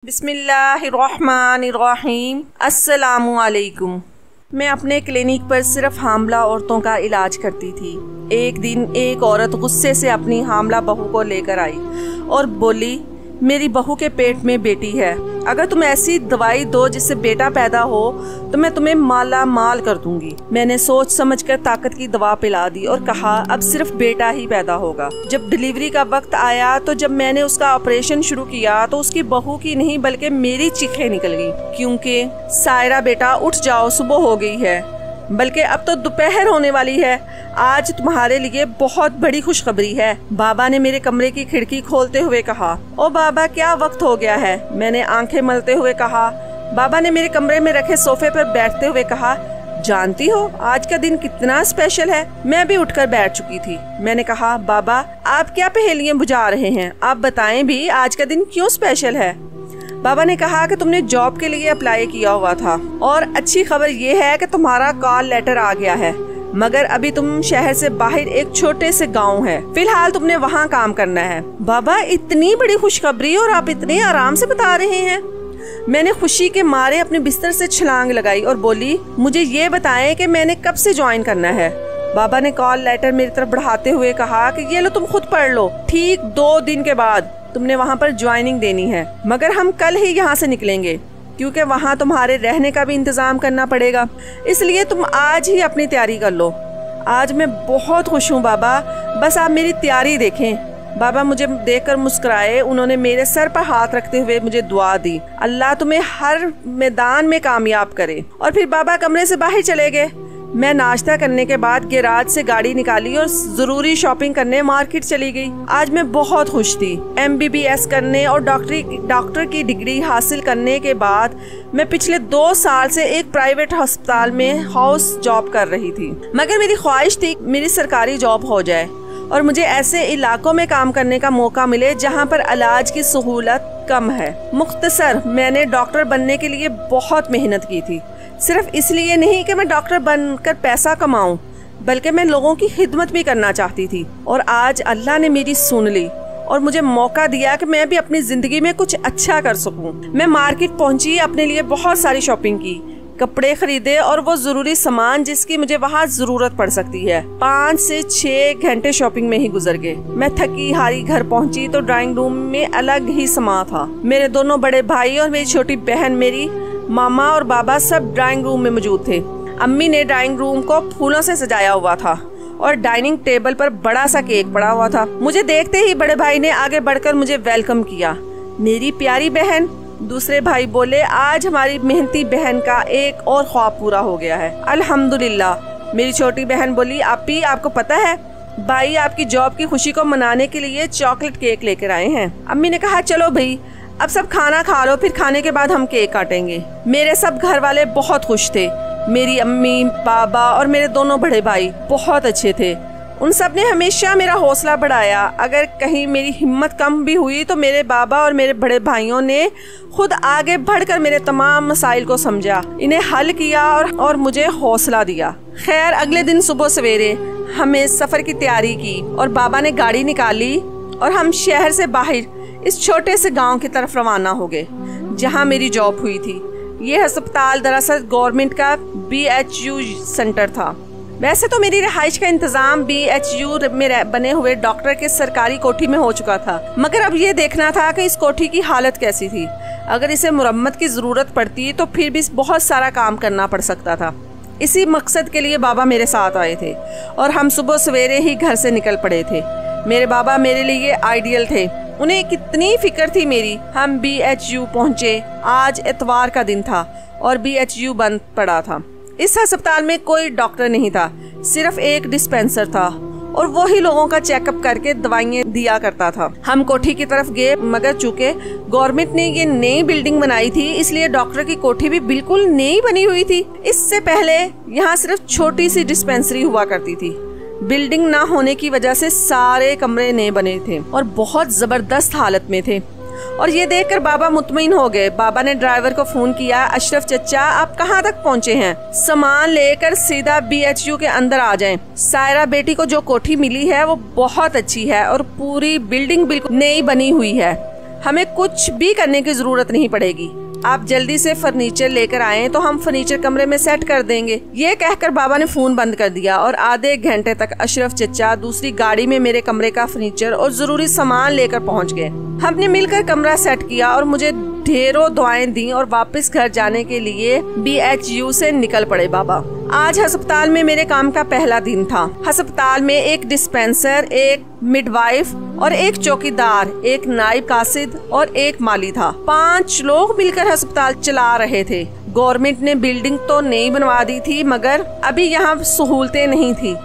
बिस्मिल्लाहिर्रहमानिर्रहीम। अस्सलामुअलैकुम। मैं अपने क्लिनिक पर सिर्फ हामला औरतों का इलाज करती थी। एक दिन एक औरत गुस्से से अपनी हामला बहू को लेकर आई और बोली, मेरी बहू के पेट में बेटी है, अगर तुम ऐसी दवाई दो जिससे बेटा पैदा हो तो मैं तुम्हें माला माल कर दूंगी। मैंने सोच समझकर ताकत की दवा पिला दी और कहा अब सिर्फ बेटा ही पैदा होगा। जब डिलीवरी का वक्त आया तो जब मैंने उसका ऑपरेशन शुरू किया तो उसकी बहू की नहीं बल्कि मेरी चीखें निकल गई, क्योंकि सायरा बेटा उठ जाओ, सुबह हो गई है, बल्कि अब तो दोपहर होने वाली है। आज तुम्हारे लिए बहुत बड़ी खुशखबरी है। बाबा ने मेरे कमरे की खिड़की खोलते हुए कहा। ओ बाबा, क्या वक्त हो गया है? मैंने आंखें मलते हुए कहा। बाबा ने मेरे कमरे में रखे सोफे पर बैठते हुए कहा, जानती हो आज का दिन कितना स्पेशल है? मैं भी उठकर बैठ चुकी थी। मैंने कहा, बाबा आप क्या पहेलियां बुझा रहे हैं? आप बताएं भी आज का दिन क्यों स्पेशल है? बाबा ने कहा कि तुमने जॉब के लिए अप्लाई किया हुआ था और अच्छी खबर ये है कि तुम्हारा कॉल लेटर आ गया है, मगर अभी तुम शहर से बाहर एक छोटे से गांव है, फिलहाल तुमने वहाँ काम करना है। बाबा, इतनी बड़ी खुशखबरी और आप इतने आराम से बता रहे हैं? मैंने खुशी के मारे अपने बिस्तर से छलांग लगाई और बोली, मुझे ये बताएं कि मैंने कब से ज्वाइन करना है? बाबा ने कॉल लेटर मेरी तरफ बढ़ाते हुए कहा कि ये लो, तुम खुद पढ़ लो, ठीक 2 दिन के बाद तुमने वहाँ पर ज्वाइनिंग देनी है, मगर हम कल ही यहाँ से निकलेंगे क्योंकि वहाँ तुम्हारे रहने का भी इंतजाम करना पड़ेगा, इसलिए तुम आज ही अपनी तैयारी कर लो। आज मैं बहुत खुश हूँ बाबा, बस आप मेरी तैयारी देखें। बाबा मुझे देखकर मुस्कुराए। उन्होंने मेरे सर पर हाथ रखते हुए मुझे दुआ दी, अल्लाह तुम्हें हर मैदान में कामयाब करे। और फिर बाबा कमरे से बाहर चले गए। मैं नाश्ता करने के बाद गैराज से गाड़ी निकाली और जरूरी शॉपिंग करने मार्केट चली गई। आज मैं बहुत खुश थी। MBBS करने और डॉक्टर की डिग्री हासिल करने के बाद मैं पिछले 2 साल से एक प्राइवेट अस्पताल में हाउस जॉब कर रही थी, मगर मेरी ख्वाहिश थी मेरी सरकारी जॉब हो जाए और मुझे ऐसे इलाकों में काम करने का मौका मिले जहां पर इलाज की सहूलत कम है। मुख्तसर, मैंने डॉक्टर बनने के लिए बहुत मेहनत की थी, सिर्फ इसलिए नहीं कि मैं डॉक्टर बनकर पैसा कमाऊं, बल्कि मैं लोगों की खिदमत भी करना चाहती थी। और आज अल्लाह ने मेरी सुन ली और मुझे मौका दिया कि मैं भी अपनी जिंदगी में कुछ अच्छा कर सकूं। मैं मार्केट पहुंची, अपने लिए बहुत सारी शॉपिंग की, कपड़े खरीदे और वो जरूरी सामान जिसकी मुझे वहाँ जरूरत पड़ सकती है। 5 से 6 घंटे शॉपिंग में ही गुजर गए। मैं थकी हारी घर पहुंची तो ड्राइंग रूम में अलग ही समा था। मेरे दोनों बड़े भाई और मेरी छोटी बहन, मेरी मामा और बाबा सब ड्राइंग रूम में मौजूद थे। अम्मी ने ड्राइंग रूम को फूलों से सजाया हुआ था और डाइनिंग टेबल पर बड़ा सा केक पड़ा हुआ था। मुझे देखते ही बड़े भाई ने आगे बढ़कर मुझे वेलकम किया। मेरी प्यारी बहन, दूसरे भाई बोले, आज हमारी मेहनती बहन का एक और ख्वाब पूरा हो गया है, अल्हम्दुलिल्लाह। मेरी छोटी बहन बोली, आपी आपको पता है भाई आपकी जॉब की खुशी को मनाने के लिए चॉकलेट केक लेकर आए हैं। अम्मी ने कहा, चलो भाई अब सब खाना खा लो, फिर खाने के बाद हम केक काटेंगे। मेरे सब घर वाले बहुत खुश थे। मेरी अम्मी, बाबा और मेरे दोनों बड़े भाई बहुत अच्छे थे। उन सब ने हमेशा मेरा हौसला बढ़ाया। अगर कहीं मेरी हिम्मत कम भी हुई तो मेरे बाबा और मेरे बड़े भाइयों ने खुद आगे बढ़कर मेरे तमाम मसाइल को समझा, इन्हें हल किया और मुझे हौसला दिया। खैर, अगले दिन सुबह सवेरे हमें सफर की तैयारी की और बाबा ने गाड़ी निकाली और हम शहर से बाहर इस छोटे से गांव की तरफ रवाना हो गए जहां मेरी जॉब हुई थी। ये अस्पताल दरअसल गवर्नमेंट का BHU सेंटर था। वैसे तो मेरी रिहाइश का इंतजाम BHU में बने हुए डॉक्टर के सरकारी कोठी में हो चुका था, मगर अब ये देखना था कि इस कोठी की हालत कैसी थी। अगर इसे मुरम्मत की जरूरत पड़ती तो फिर भी बहुत सारा काम करना पड़ सकता था। इसी मकसद के लिए बाबा मेरे साथ आए थे और हम सुबह सवेरे ही घर से निकल पड़े थे। मेरे बाबा मेरे लिए आइडियल थे, उन्हें कितनी फिक्र थी मेरी। हम BHU पहुंचे। आज इतवार का दिन था और BHU बंद पड़ा था। इस अस्पताल में कोई डॉक्टर नहीं था, सिर्फ एक डिस्पेंसर था और वो ही लोगों का चेकअप करके दवाइयाँ दिया करता था। हम कोठी की तरफ गए, मगर चूंकि गवर्नमेंट ने ये नई बिल्डिंग बनाई थी इसलिए डॉक्टर की कोठी भी बिल्कुल नई बनी हुई थी। इससे पहले यहाँ सिर्फ छोटी सी डिस्पेंसरी हुआ करती थी। बिल्डिंग ना होने की वजह से सारे कमरे नए बने थे और बहुत जबरदस्त हालत में थे। और ये देखकर बाबा मुतमईन हो गए। बाबा ने ड्राइवर को फोन किया, अशरफ चचा आप कहाँ तक पहुँचे हैं? सामान लेकर सीधा BHU के अंदर आ जाएं। सायरा बेटी को जो कोठी मिली है वो बहुत अच्छी है और पूरी बिल्डिंग बिल्कुल नई बनी हुई है। हमें कुछ भी करने की जरूरत नहीं पड़ेगी। आप जल्दी से फर्नीचर लेकर आए तो हम फर्नीचर कमरे में सेट कर देंगे। ये कहकर बाबा ने फोन बंद कर दिया और आधे घंटे तक अशरफ चचा दूसरी गाड़ी में मेरे कमरे का फर्नीचर और जरूरी सामान लेकर पहुंच गए। हमने मिलकर कमरा सेट किया और मुझे ढेरों दुआएं दी और वापस घर जाने के लिए BHU से निकल पड़े बाबा। आज अस्पताल में मेरे काम का पहला दिन था। अस्पताल में एक डिस्पेंसर, एक मिडवाइफ और एक चौकीदार, एक नाइब कासिद और एक माली था। 5 लोग मिलकर अस्पताल चला रहे थे। गवर्नमेंट ने बिल्डिंग तो नई बनवा दी थी, मगर अभी यहाँ सहूलतें नहीं थी।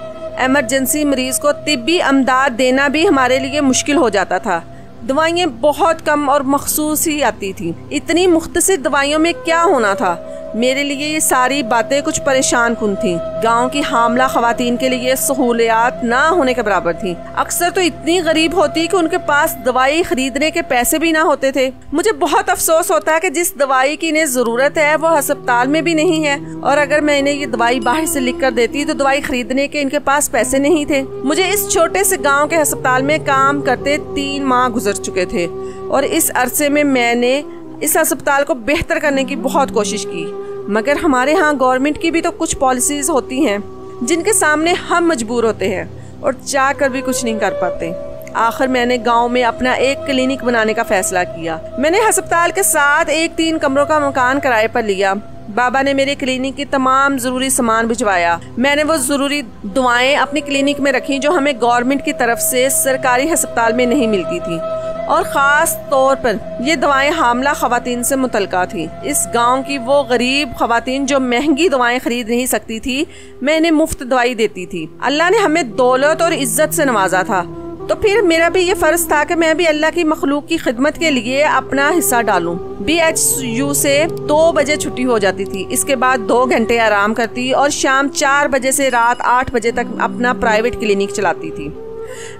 इमरजेंसी मरीज को तिब्बी अमदाद देना भी हमारे लिए मुश्किल हो जाता था। दवाइयाँ बहुत कम और मखसूस ही आती थी। इतनी मुख्तसर दवाइयों में क्या होना था? मेरे लिए ये सारी बातें कुछ परेशान कुन थी। गांव की हामला खवातीन के लिए सहूलियात ना होने के बराबर थी। अक्सर तो इतनी गरीब होती कि उनके पास दवाई खरीदने के पैसे भी ना होते थे। मुझे बहुत अफसोस होता है कि जिस दवाई की इन्हें जरूरत है वो अस्पताल में भी नहीं है, और अगर मैं इन्हें ये दवाई बाहर से लिख कर देती तो दवाई खरीदने के इनके पास पैसे नहीं थे। मुझे इस छोटे से गाँव के अस्पताल में काम करते 3 माह गुजर चुके थे और इस अरसे में मैंने इस अस्पताल को बेहतर करने की बहुत कोशिश की, मगर हमारे यहाँ गवर्नमेंट की भी तो कुछ पॉलिसीज होती हैं जिनके सामने हम मजबूर होते हैं और चाह कर भी कुछ नहीं कर पाते। आखिर मैंने गांव में अपना एक क्लिनिक बनाने का फैसला किया। मैंने अस्पताल के साथ एक 3 कमरों का मकान किराए पर लिया। बाबा ने मेरे क्लिनिक की तमाम जरूरी सामान भिजवाया। मैंने वो जरूरी दुआएं अपनी क्लिनिक में रखी जो हमें गवर्नमेंट की तरफ से सरकारी अस्पताल में नहीं मिलती थी, और ख़ास तौर पर ये दवाएं हामला खवातीन से मुतल्लिका थी। इस गांव की वो गरीब खवातीन जो महंगी दवाएं खरीद नहीं सकती थी, मैं इन्हें मुफ्त दवाई देती थी। अल्लाह ने हमें दौलत और इज्जत से नवाजा था, तो फिर मेरा भी ये फर्ज था कि मैं भी अल्लाह की मखलूक की खिदमत के लिए अपना हिस्सा डालूं। BHU से 2 बजे छुट्टी हो जाती थी। इसके बाद 2 घंटे आराम करती और शाम 4 बजे से रात 8 बजे तक अपना प्राइवेट क्लिनिक चलाती थी।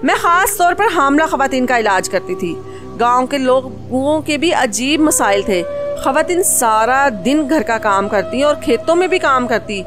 मैं खास तौर पर हामला खवातीन का इलाज करती थी। गांव के लोगों के भी अजीब मसाइल थे। खवातीन सारा दिन घर का काम करती और खेतों में भी काम करती,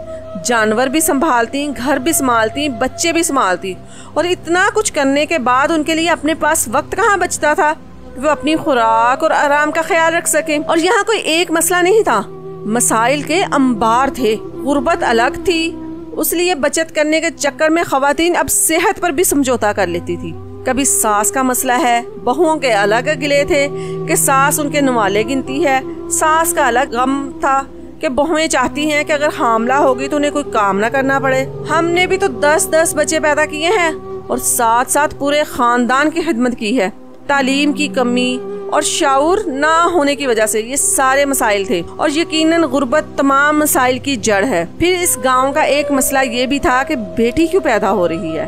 जानवर भी संभालती, घर भी संभालती, बच्चे भी संभालती, और इतना कुछ करने के बाद उनके लिए अपने पास वक्त कहाँ बचता था वो अपनी खुराक और आराम का ख्याल रख सके। और यहाँ कोई एक मसला नहीं था, मसाइल के अंबार थे। गुर्बत अलग थी, उसलिए बचत करने के चक्कर में खवातीन अब सेहत पर भी समझौता कर लेती थी। कभी सास का मसला है, बहुओं के अलग गिले थे कि सास उनके नुमाले गिनती है। सास का अलग गम था कि बहुएं चाहती हैं कि अगर हामला होगी तो उन्हें कोई काम ना करना पड़े। हमने भी तो 10-10 बच्चे पैदा किए हैं और साथ साथ पूरे खानदान की खिदमत की है। तालीम की कमी और शाऊर ना होने की वजह से ये सारे मसाइल थे, और यकीनन गुर्बत तमाम मसाइल की जड़ है। फिर इस गांव का एक मसला ये भी था कि बेटी क्यों पैदा हो रही है,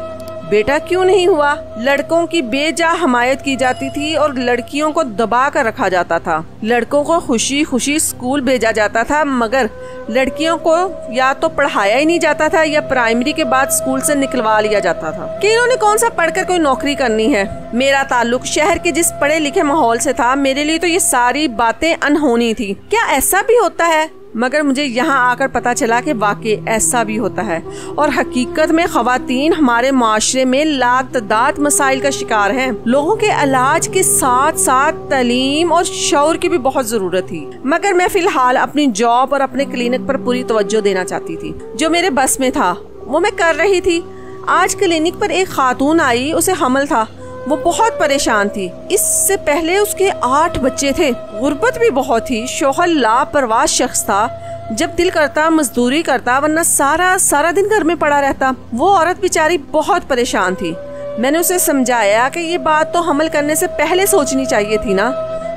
बेटा क्यों नहीं हुआ। लड़कों की बेजा हमायत की जाती थी और लड़कियों को दबा कर रखा जाता था। लड़कों को खुशी खुशी स्कूल भेजा जाता था, मगर लड़कियों को या तो पढ़ाया ही नहीं जाता था या प्राइमरी के बाद स्कूल से निकलवा लिया जाता था कि इन्होंने कौन सा पढ़कर कोई नौकरी करनी है। मेरा ताल्लुक शहर के जिस पढ़े लिखे माहौल से था, मेरे लिए तो ये सारी बातें अनहोनी थी। क्या ऐसा भी होता है? मगर मुझे यहाँ आकर पता चला कि वाकई ऐसा भी होता है, और हकीकत में खवातीन हमारे माशरे में लातदाद मसाइल का शिकार हैं। लोगों के इलाज के साथ साथ तालीम और शऊर की भी बहुत जरूरत थी, मगर मैं फिलहाल अपनी जॉब और अपने क्लिनिक पर पूरी तवज्जो देना चाहती थी। जो मेरे बस में था वो मैं कर रही थी। आज क्लिनिक पर एक खातून आई, उसे हमल था। वो बहुत परेशान थी। इससे पहले उसके 8 बच्चे थे। गुर्बत भी बहुत थी। शौहर लापरवाह शख्स था, जब दिल करता मजदूरी करता, वरना सारा दिन घर में पड़ा रहता। वो औरत बेचारी बहुत परेशान थी। मैंने उसे समझाया कि ये बात तो हमल करने से पहले सोचनी चाहिए थी ना।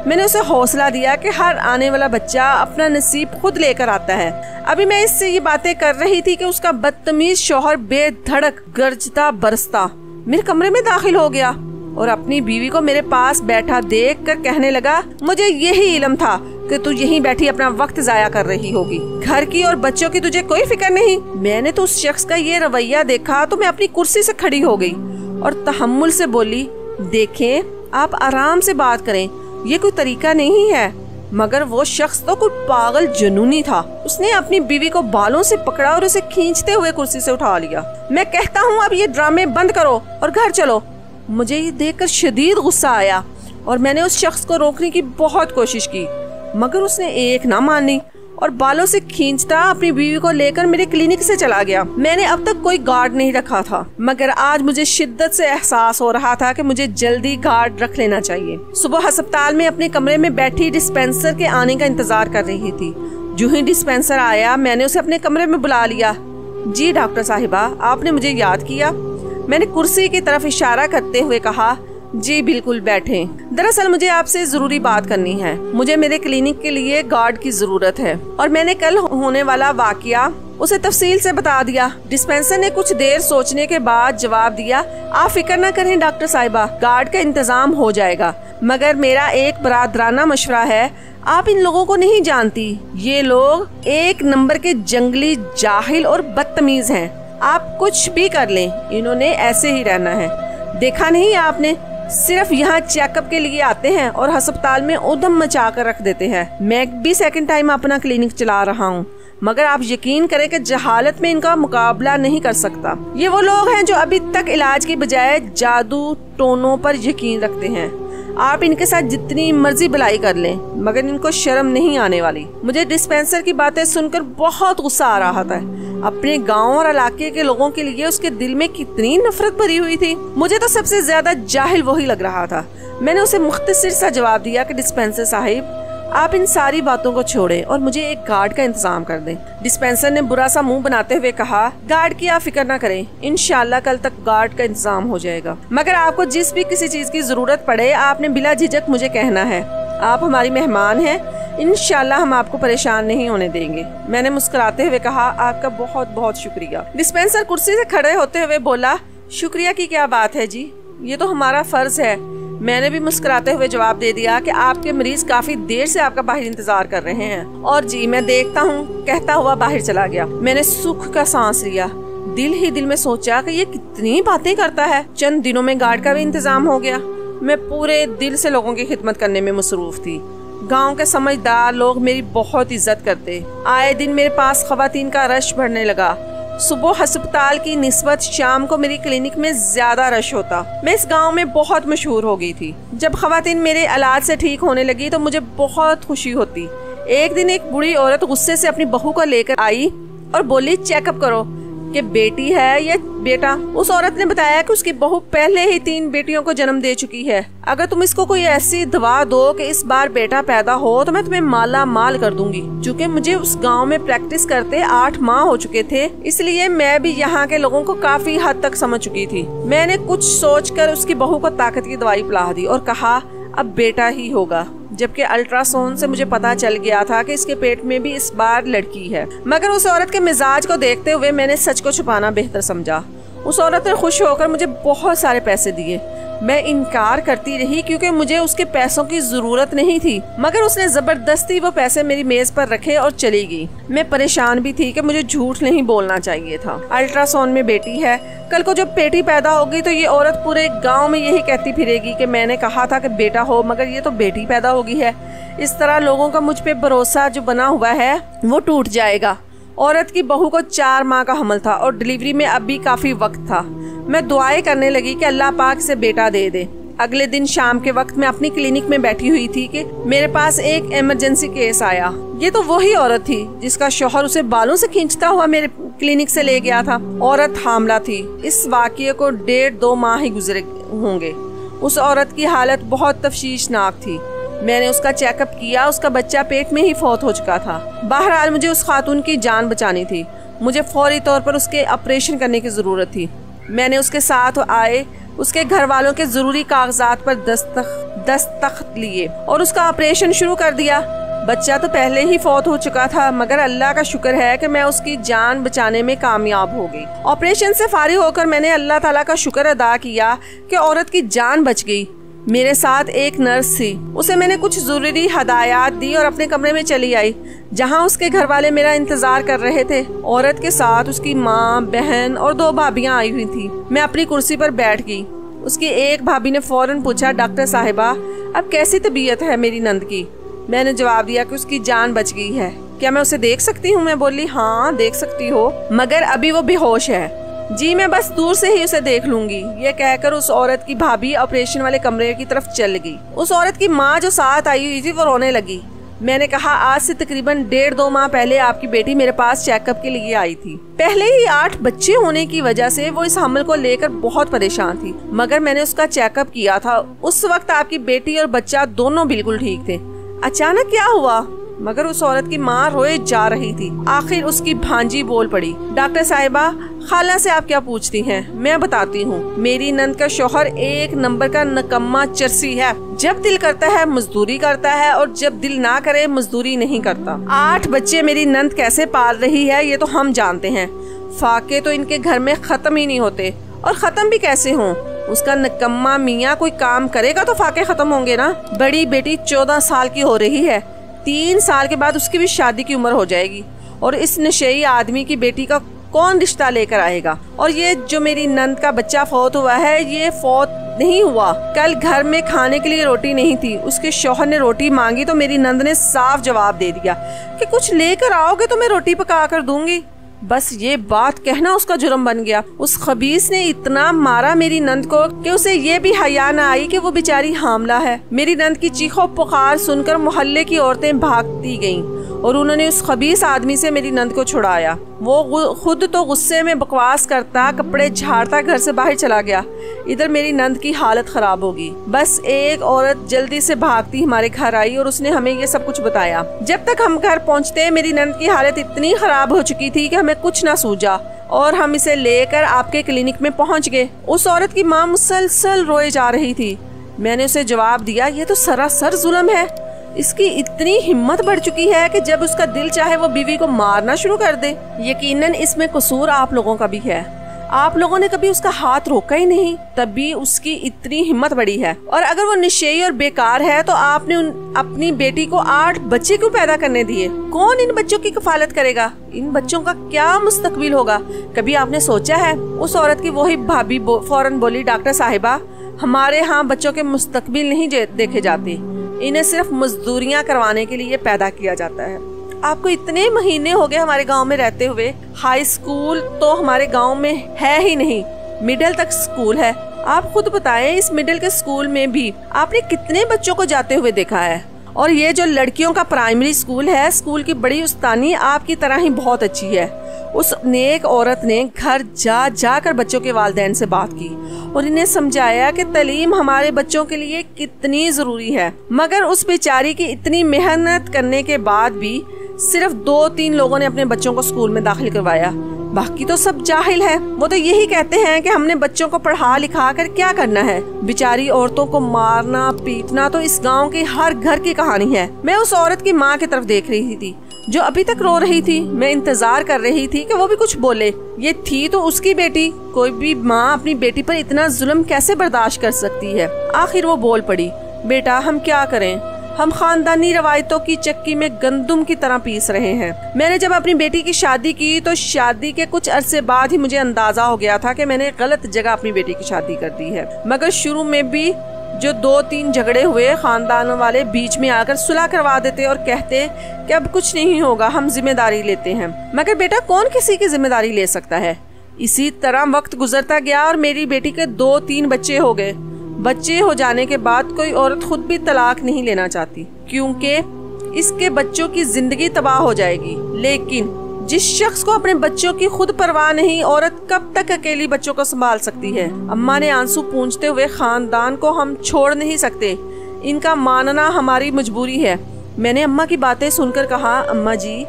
मैंने उसे हौसला दिया कि हर आने वाला बच्चा अपना नसीब खुद लेकर आता है। अभी मैं इससे ये बातें कर रही थी कि उसका बदतमीज शौहर बेधड़क गरजता बरसता मेरे कमरे में दाखिल हो गया और अपनी बीवी को मेरे पास बैठा देखकर कहने लगा, मुझे यही इल्म था कि तू यहीं बैठी अपना वक्त जाया कर रही होगी। घर की और बच्चों की तुझे कोई फिक्र नहीं। मैंने तो उस शख्स का ये रवैया देखा तो मैं अपनी कुर्सी से खड़ी हो गई और तहम्मुल से बोली, देखें आप आराम से बात करें, ये कोई तरीका नहीं है। मगर वो शख्स तो कोई पागल जुनूनी था। उसने अपनी बीवी को बालों से पकड़ा और उसे खींचते हुए कुर्सी से उठा लिया। मैं कहता हूँ अब ये ड्रामे बंद करो और घर चलो। मुझे ये देखकर शदीद गुस्सा आया और मैंने उस शख्स को रोकने की बहुत कोशिश की, मगर उसने एक ना मानी और बालों से खींचता अपनी बीवी को लेकर मेरे क्लिनिक से चला गया। मैंने अब तक कोई गार्ड नहीं रखा था, मगर आज मुझे शिद्दत से एहसास हो रहा था कि मुझे जल्दी गार्ड रख लेना चाहिए। सुबह अस्पताल में अपने कमरे में बैठी डिस्पेंसर के आने का इंतजार कर रही थी। जो ही डिस्पेंसर आया, मैंने उसे अपने कमरे में बुला लिया। जी डॉक्टर साहिबा, आपने मुझे याद किया? मैंने कुर्सी की तरफ इशारा करते हुए कहा। जी बिल्कुल, बैठें। दरअसल मुझे आपसे जरूरी बात करनी है। मुझे मेरे क्लिनिक के लिए गार्ड की जरूरत है। और मैंने कल होने वाला वाकया उसे तफसील से बता दिया। डिस्पेंसर ने कुछ देर सोचने के बाद जवाब दिया, आप फिक्र न करें डॉक्टर साहिबा, गार्ड का इंतजाम हो जाएगा। मगर मेरा एक बरादराना मशवरा है, आप इन लोगों को नहीं जानती। ये लोग एक नंबर के जंगली, जाहिल और बदतमीज हैं। आप कुछ भी कर लें, इन्होंने ऐसे ही रहना है। देखा नहीं आपने, सिर्फ यहाँ चेकअप के लिए आते हैं और अस्पताल में उधम मचा कर रख देते हैं। मैं भी सेकंड टाइम अपना क्लिनिक चला रहा हूँ, मगर आप यकीन करें कि जहालत में इनका मुकाबला नहीं कर सकता। ये वो लोग हैं जो अभी तक इलाज की बजाय जादू टोनों पर यकीन रखते हैं। आप इनके साथ जितनी मर्जी भलाई कर लें, मगर इनको शर्म नहीं आने वाली। मुझे डिस्पेंसर की बातें सुनकर बहुत गुस्सा आ रहा था। अपने गांव और इलाके के लोगों के लिए उसके दिल में कितनी नफरत भरी हुई थी। मुझे तो सबसे ज्यादा जाहिल वही लग रहा था। मैंने उसे मुख्तसर सा जवाब दिया कि डिस्पेंसर साहिब, आप इन सारी बातों को छोड़ें और मुझे एक गार्ड का इंतजाम कर दें। डिस्पेंसर ने बुरा सा मुंह बनाते हुए कहा, गार्ड की आप फिक्र न करें, इंशाल्लाह कल तक गार्ड का इंतजाम हो जाएगा। मगर आपको जिस भी किसी चीज की जरूरत पड़े, आपने बिला झिझक मुझे कहना है। आप हमारी मेहमान हैं, इंशाल्लाह हम आपको परेशान नहीं होने देंगे। मैंने मुस्कुराते हुए कहा, आपका बहुत बहुत शुक्रिया। डिस्पेंसर कुर्सी से खड़े होते हुए बोला, शुक्रिया की क्या बात है जी, ये तो हमारा फर्ज है। मैंने भी मुस्कुराते हुए जवाब दे दिया कि आपके मरीज काफी देर से आपका बाहर इंतजार कर रहे हैं। और जी मैं देखता हूँ, कहता हुआ बाहर चला गया। मैंने सुख का सांस लिया। दिल ही दिल में सोचा कि ये कितनी बातें करता है। चंद दिनों में गार्ड का भी इंतजाम हो गया। मैं पूरे दिल से लोगों की खिदमत करने में मसरूफ थी। गांव के समझदार लोग मेरी बहुत इज्जत करते। आए दिन मेरे पास खवातीन का रश बढ़ने लगा। सुबह अस्पताल की निस्बत शाम को मेरी क्लिनिक में ज्यादा रश होता। मैं इस गांव में बहुत मशहूर हो गई थी। जब खवातीन मेरे इलाज से ठीक होने लगी तो मुझे बहुत खुशी होती। एक दिन एक बूढ़ी औरत गुस्से से अपनी बहू को लेकर आई और बोली, चेकअप करो कि बेटी है या बेटा। उस औरत ने बताया कि उसकी बहू पहले ही 3 बेटियों को जन्म दे चुकी है। अगर तुम इसको कोई ऐसी दवा दो कि इस बार बेटा पैदा हो तो मैं तुम्हें माला माल कर दूंगी। चूँकि मुझे उस गांव में प्रैक्टिस करते 8 माह हो चुके थे, इसलिए मैं भी यहाँ के लोगों को काफी हद तक समझ चुकी थी। मैंने कुछ सोचकर उसकी बहू को ताकत की दवाई पिला दी और कहा, अब बेटा ही होगा। जबकि अल्ट्रासाउंड से मुझे पता चल गया था कि इसके पेट में भी इस बार लड़की है। मगर उस औरत के मिजाज को देखते हुए मैंने सच को छुपाना बेहतर समझा। उस औरत ने खुश होकर मुझे बहुत सारे पैसे दिए। मैं इनकार करती रही क्योंकि मुझे उसके पैसों की जरूरत नहीं थी, मगर उसने जबरदस्ती वो पैसे मेरी मेज पर रखे और चली गई। मैं परेशान भी थी कि मुझे झूठ नहीं बोलना चाहिए था। अल्ट्रासाउंड में बेटी है, कल को जब बेटी पैदा होगी तो ये औरत पूरे गांव में यही कहती फिरेगी कि मैंने कहा था कि बेटा हो, मगर ये तो बेटी पैदा होगी है। इस तरह लोगों का मुझ पे भरोसा जो बना हुआ है वो टूट जाएगा। औरत की बहू को 4 माह का हमल था और डिलीवरी में अब भी काफी वक्त था। मैं दुआएं करने लगी कि अल्लाह पाक से बेटा दे दे। अगले दिन शाम के वक्त मैं अपनी क्लिनिक में बैठी हुई थी कि मेरे पास एक इमरजेंसी केस आया। ये तो वही औरत थी जिसका शौहर उसे बालों से खींचता हुआ मेरे क्लिनिक से ले गया था। औरत हामला थी। इस वाकये को 1.5-2 माह ही गुजरे होंगे। उस औरत की हालत बहुत तफ्शीशनाक थी। मैंने उसका चेकअप किया, उसका बच्चा पेट में ही फौत हो चुका था। बहरहाल मुझे उस खातून की जान बचानी थी। मुझे फौरी तौर पर उसके ऑपरेशन करने की जरूरत थी। मैंने उसके साथ आए उसके घर वालों के जरूरी कागजात पर दस्तखत लिए और उसका ऑपरेशन शुरू कर दिया। बच्चा तो पहले ही फौत हो चुका था, मगर अल्लाह का शुक्र है कि मैं उसकी जान बचाने में कामयाब हो गई। ऑपरेशन से फारिग होकर मैंने अल्लाह ताला का शुक्र अदा किया कि औरत की जान बच गई। मेरे साथ एक नर्स थी। उसे मैंने कुछ जरूरी हदायत दी और अपने कमरे में चली आई, जहां उसके घर वाले मेरा इंतजार कर रहे थे। औरत के साथ उसकी माँ, बहन और 2 भाभियां आई हुई थी। मैं अपनी कुर्सी पर बैठ गई। उसकी एक भाभी ने फौरन पूछा, डॉक्टर साहिबा अब कैसी तबीयत है मेरी नंद की? मैंने जवाब दिया कि उसकी जान बच गई है। क्या मैं उसे देख सकती हूँ? मैं बोली, हाँ देख सकती हो, मगर अभी वो बेहोश है। जी मैं बस दूर से ही उसे देख लूंगी। ये कहकर उस औरत की भाभी ऑपरेशन वाले कमरे की तरफ चल गई। उस औरत की माँ जो साथ आई हुई थी वो रोने लगी। मैंने कहा, आज से तकरीबन 1.5-2 माह पहले आपकी बेटी मेरे पास चेकअप के लिए आई थी। पहले ही 8 बच्चे होने की वजह से वो इस हमल को लेकर बहुत परेशान थी, मगर मैंने उसका चेकअप किया था। उस वक्त आपकी बेटी और बच्चा दोनों बिल्कुल ठीक थे। अचानक क्या हुआ? मगर उस औरत की माँ रोए जा रही थी। आखिर उसकी भांजी बोल पड़ी, डॉक्टर साहिबा, खाला से आप क्या पूछती हैं? मैं बताती हूँ। मेरी नंद का शौहर 1 नंबर का नकम्मा चरसी है। जब दिल करता है मजदूरी करता है और जब दिल ना करे मजदूरी नहीं करता। 8 बच्चे मेरी नंद कैसे पाल रही है ये तो हम जानते हैं। फाके तो इनके घर में खत्म ही नहीं होते, और खत्म भी कैसे हों? उसका नकम्मा मियाँ कोई काम करेगा तो फाके खत्म होंगे ना। बड़ी बेटी 14 साल की हो रही है। 3 साल के बाद उसकी भी शादी की उम्र हो जाएगी, और इस नशेई आदमी की बेटी का कौन रिश्ता लेकर आएगा? और ये जो मेरी नंद का बच्चा फौत हुआ है, ये फौत नहीं हुआ। कल घर में खाने के लिए रोटी नहीं थी, उसके शौहर ने रोटी मांगी तो मेरी नंद ने साफ जवाब दे दिया कि कुछ लेकर आओगे तो मैं रोटी पका कर दूंगी। बस ये बात कहना उसका जुर्म बन गया। उस खबीस ने इतना मारा मेरी नंद को कि उसे ये भी हया न आई कि वो बेचारी हामला है। मेरी नंद की चीखों पुकार सुनकर मोहल्ले की औरतें भागती गईं और उन्होंने उस खबीस आदमी से मेरी नंद को छुड़ाया। वो खुद तो गुस्से में बकवास करता, कपड़े झाड़ता घर से बाहर चला गया। इधर मेरी नंद की हालत खराब होगी। बस एक औरत जल्दी से भागती हमारे घर आई और उसने हमें ये सब कुछ बताया। जब तक हम घर पहुंचते मेरी नंद की हालत इतनी खराब हो चुकी थी कि हमें कुछ ना सूझा, और हम इसे लेकर आपके क्लिनिक में पहुंच गए। उस औरत की माँ मुसलसल रोए जा रही थी। मैंने उसे जवाब दिया, ये तो सरासर जुल्म है। इसकी इतनी हिम्मत बढ़ चुकी है कि जब उसका दिल चाहे वो बीवी को मारना शुरू कर दे। यकीनन इसमें कसूर आप लोगों का भी है। आप लोगों ने कभी उसका हाथ रोका ही नहीं, तब भी उसकी इतनी हिम्मत बढ़ी है। और अगर वो नशेई और बेकार है तो आपने अपनी बेटी को 8 बच्चे क्यों पैदा करने दिए? कौन इन बच्चों की कफालत करेगा? इन बच्चों का क्या मुस्तकबिल होगा? कभी आपने सोचा है? उस औरत की वही भाभी फौरन बोली, डॉक्टर साहिबा, हमारे यहाँ बच्चों के मुस्तकबिल नहीं देखे जाते, इन्हें सिर्फ मजदूरियाँ करवाने के लिए पैदा किया जाता है। आपको इतने महीने हो गए हमारे गांव में रहते हुए, हाई स्कूल तो हमारे गांव में है ही नहीं, मिडिल तक स्कूल है। आप खुद बताएं, इस मिडिल के स्कूल में भी आपने कितने बच्चों को जाते हुए देखा है? और ये जो लड़कियों का प्राइमरी स्कूल है, स्कूल की बड़ी उस्तानी आपकी तरह ही बहुत अच्छी है। उस नेक औरत ने घर जा कर बच्चों के वालिदैन से बात की और इन्हें समझाया कि तालीम हमारे बच्चों के लिए कितनी जरूरी है। मगर उस बेचारी की इतनी मेहनत करने के बाद भी सिर्फ 2-3 लोगों ने अपने बच्चों को स्कूल में दाखिल करवाया। बाकी तो सब जाहिल है। वो तो यही कहते हैं कि हमने बच्चों को पढ़ा लिखा कर क्या करना है। बेचारी औरतों को मारना पीटना तो इस गांव के हर घर की कहानी है। मैं उस औरत की माँ की तरफ देख रही थी जो अभी तक रो रही थी। मैं इंतजार कर रही थी कि वो भी कुछ बोले। ये थी तो उसकी बेटी। कोई भी माँ अपनी बेटी पर इतना जुल्म कैसे बर्दाश्त कर सकती है? आखिर वो बोल पड़ी, बेटा हम क्या करें, हम खानदानी रवायतों की चक्की में गंदुम की तरह पीस रहे हैं। मैंने जब अपनी बेटी की शादी की तो शादी के कुछ अरसे बाद ही मुझे अंदाजा हो गया था कि मैंने गलत जगह अपनी बेटी की शादी कर दी है। मगर शुरू में भी जो 2-3 झगड़े हुए, खानदान वाले बीच में आकर सुलह करवा देते और कहते कि अब कुछ नहीं होगा, हम जिम्मेदारी लेते हैं। मगर बेटा कौन किसी की जिम्मेदारी ले सकता है? इसी तरह वक्त गुजरता गया और मेरी बेटी के 2-3 बच्चे हो गए। बच्चे हो जाने के बाद कोई औरत खुद भी तलाक नहीं लेना चाहती क्योंकि इसके बच्चों की जिंदगी तबाह हो जाएगी। लेकिन जिस शख्स को अपने बच्चों की खुद परवाह नहीं, औरत कब तक अकेली बच्चों को संभाल सकती है? अम्मा ने आंसू पूंछते हुए, खानदान को हम छोड़ नहीं सकते, इनका मानना हमारी मजबूरी है। मैंने अम्मा की बातें सुनकर कहा, अम्मा जी,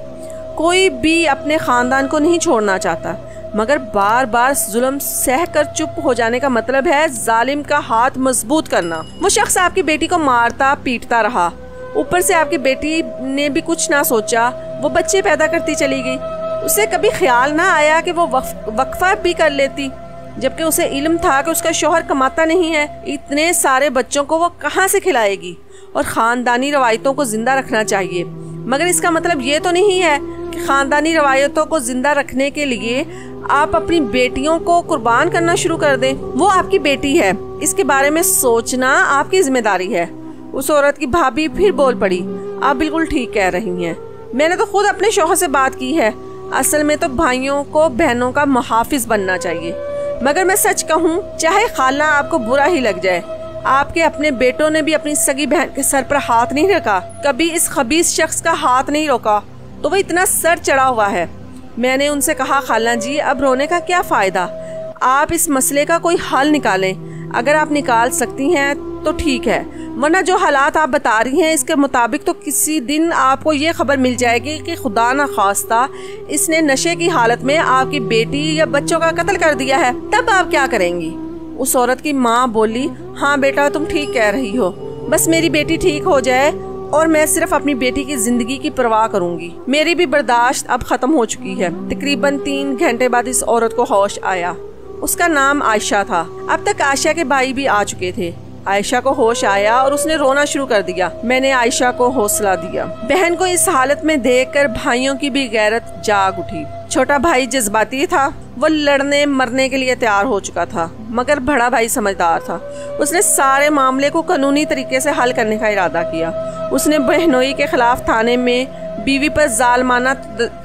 कोई भी अपने खानदान को नहीं छोड़ना चाहता, मगर बार बार जुल्म सह कर चुप हो जाने का मतलब है जालिम का हाथ मजबूत करना। वो शख्स आपकी बेटी को मारता पीटता रहा, ऊपर से आपकी बेटी ने भी कुछ ना सोचा, वो बच्चे पैदा करती चली गई। उसे कभी ख्याल ना आया कि वो वक्फा भी कर लेती, जबकि उसे इल्म था कि उसका शौहर कमाता नहीं है। इतने सारे बच्चों को वो कहाँ से खिलाएगी? और खानदानी रवायतों को जिंदा रखना चाहिए, मगर इसका मतलब ये तो नहीं है कि खानदानी रवायतों को जिंदा रखने के लिए आप अपनी बेटियों को कुर्बान करना शुरू कर दें। वो आपकी बेटी है, इसके बारे में सोचना आपकी जिम्मेदारी है। उस औरत की भाभी फिर बोल पड़ी, आप बिल्कुल ठीक कह रही हैं, मैंने तो खुद अपने शौहर से बात की है, असल में तो भाइयों को बहनों का मुहाफिज बनना चाहिए। मगर मैं सच कहूँ, चाहे खाला आपको बुरा ही लग जाए, आपके अपने बेटों ने भी अपनी सगी बहन के सर पर हाथ नहीं रखा, कभी इस खबीस शख्स का हाथ नहीं रोका, तो वो इतना सर चढ़ा हुआ है। मैंने उनसे कहा, खाला जी अब रोने का क्या फ़ायदा, आप इस मसले का कोई हल निकालें। अगर आप निकाल सकती हैं तो ठीक है, वरना जो हालात आप बता रही हैं इसके मुताबिक तो किसी दिन आपको ये खबर मिल जाएगी कि खुदा न खास्ता इसने नशे की हालत में आपकी बेटी या बच्चों का कत्ल कर दिया है, तब आप क्या करेंगी? उस औरत की माँ बोली, हाँ बेटा तुम ठीक कह रही हो, बस मेरी बेटी ठीक हो जाए और मैं सिर्फ अपनी बेटी की जिंदगी की परवाह करूंगी। मेरी भी बर्दाश्त अब खत्म हो चुकी है। तकरीबन 3 घंटे बाद इस औरत को होश आया। उसका नाम आयशा था। अब तक आयशा के भाई भी आ चुके थे। आयशा को होश आया और उसने रोना शुरू कर दिया। मैंने आयशा को हौसला दिया। बहन को इस हालत में देखकर भाइयों की भी गैरत जाग उठी। छोटा भाई जज्बाती था, वो लड़ने मरने के लिए तैयार हो चुका था, मगर बड़ा भाई समझदार था। उसने सारे मामले को कानूनी तरीके से हल करने का इरादा किया। उसने बहनोई के खिलाफ थाने में बीवी पर जालमाना